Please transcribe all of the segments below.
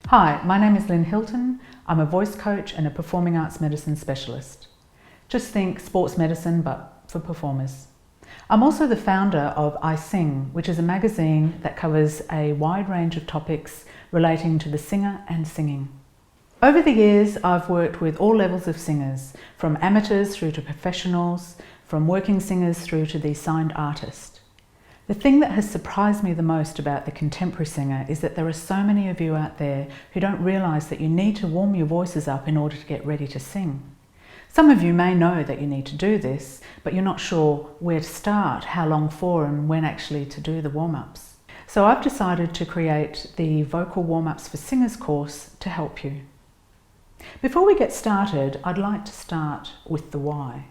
Hi, my name is Hilton. I'm a voice coach and a performing arts medicine specialist. Just think sports medicine, but for performers. I'm also the founder of I Sing, which is a magazine that covers a wide range of topics relating to the singer and singing. Over the years, I've worked with all levels of singers, from amateurs through to professionals, from working singers through to the signed artist. The thing that has surprised me the most about the contemporary singer is that there are so many of you out there who don't realise that you need to warm your voices up in order to get ready to sing. Some of you may know that you need to do this, but you're not sure where to start, how long for, and when actually to do the warm-ups. So I've decided to create the Vocal Warm-Ups for Singers course to help you. Before we get started, I'd like to start with the why.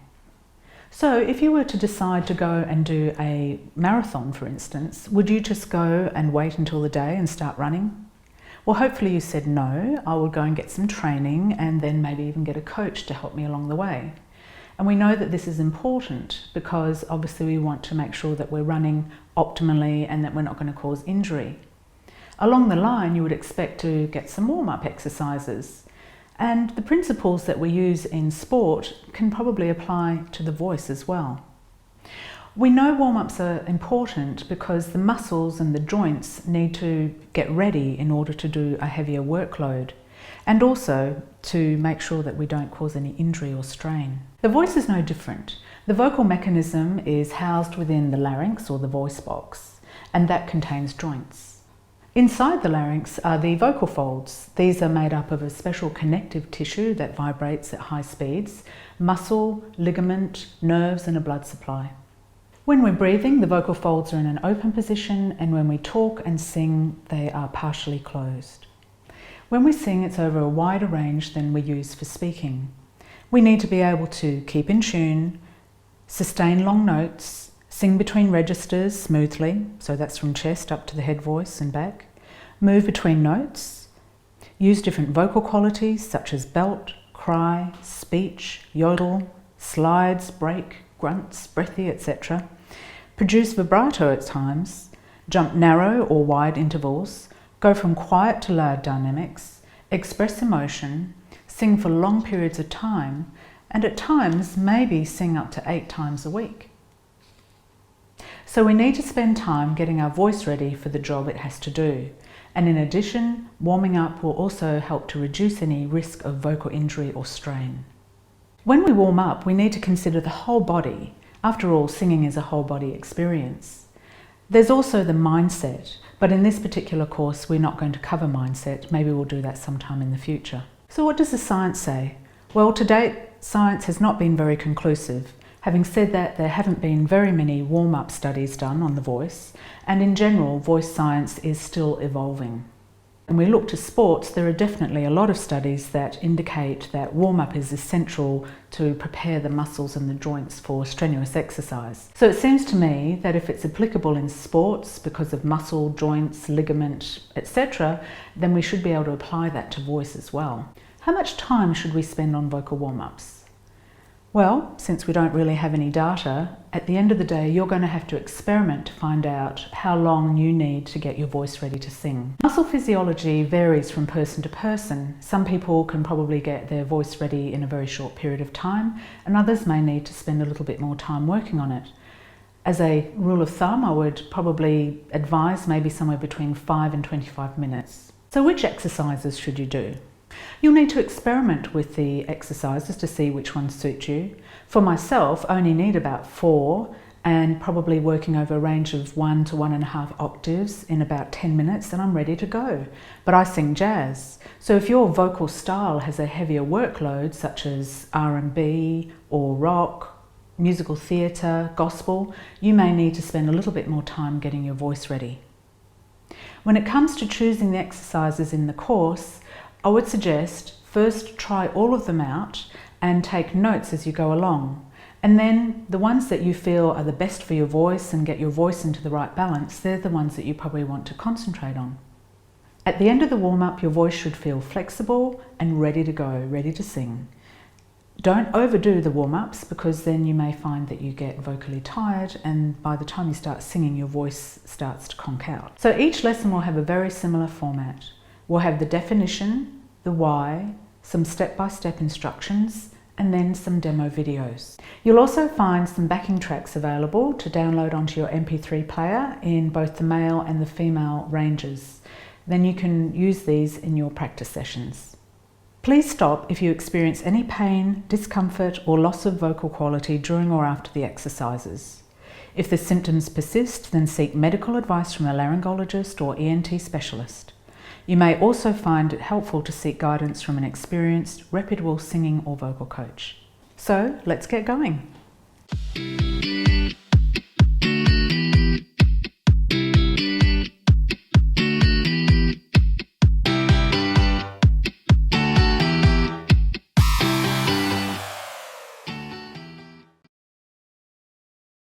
So if you were to decide to go and do a marathon, for instance, would you just go and wait until the day and start running? Well, hopefully you said no, I will go and get some training and then maybe even get a coach to help me along the way. And we know that this is important because obviously we want to make sure that we're running optimally and that we're not going to cause injury. Along the line, you would expect to get some warm-up exercises. And the principles that we use in sport can probably apply to the voice as well. We know warm-ups are important because the muscles and the joints need to get ready in order to do a heavier workload, and also to make sure that we don't cause any injury or strain. The voice is no different. The vocal mechanism is housed within the larynx or the voice box, and that contains joints. Inside the larynx are the vocal folds. These are made up of a special connective tissue that vibrates at high speeds, muscle, ligament, nerves and a blood supply. When we're breathing, the vocal folds are in an open position, and when we talk and sing, they are partially closed. When we sing, it's over a wider range than we use for speaking. We need to be able to keep in tune, sustain long notes, sing between registers smoothly, so that's from chest up to the head voice and back, move between notes, use different vocal qualities such as belt, cry, speech, yodel, slides, break, grunts, breathy, etc. Produce vibrato at times, jump narrow or wide intervals, go from quiet to loud dynamics, express emotion, sing for long periods of time, and at times maybe sing up to 8 times a week. So we need to spend time getting our voice ready for the job it has to do. And in addition, warming up will also help to reduce any risk of vocal injury or strain. When we warm up, we need to consider the whole body. After all, singing is a whole body experience. There's also the mindset, but in this particular course, we're not going to cover mindset. Maybe we'll do that sometime in the future. So what does the science say? Well, to date, science has not been very conclusive. Having said that, there haven't been very many warm-up studies done on the voice, and in general, voice science is still evolving. When we look to sports, there are definitely a lot of studies that indicate that warm-up is essential to prepare the muscles and the joints for strenuous exercise. So it seems to me that if it's applicable in sports because of muscle, joints, ligament, etc., then we should be able to apply that to voice as well. How much time should we spend on vocal warm-ups? Well, since we don't really have any data, at the end of the day you're going to have to experiment to find out how long you need to get your voice ready to sing. Muscle physiology varies from person to person. Some people can probably get their voice ready in a very short period of time, and others may need to spend a little bit more time working on it. As a rule of thumb, I would probably advise maybe somewhere between 5 and 25 minutes. So which exercises should you do? You'll need to experiment with the exercises to see which ones suit you. For myself, I only need about 4 and probably working over a range of 1 to 1.5 octaves in about 10 minutes and I'm ready to go. But I sing jazz. So if your vocal style has a heavier workload such as R&B or rock, musical theatre, gospel, you may need to spend a little bit more time getting your voice ready. When it comes to choosing the exercises in the course, I would suggest first try all of them out and take notes as you go along. And then the ones that you feel are the best for your voice and get your voice into the right balance, they're the ones that you probably want to concentrate on. At the end of the warm-up, your voice should feel flexible and ready to go, ready to sing. Don't overdo the warm-ups because then you may find that you get vocally tired and by the time you start singing your voice starts to conk out. So each lesson will have a very similar format. We'll have the definition, the why, some step-by-step instructions, and then some demo videos. You'll also find some backing tracks available to download onto your MP3 player in both the male and the female ranges. Then you can use these in your practice sessions. Please stop if you experience any pain, discomfort, or loss of vocal quality during or after the exercises. If the symptoms persist, then seek medical advice from a laryngologist or ENT specialist. You may also find it helpful to seek guidance from an experienced, reputable singing or vocal coach. So let's get going.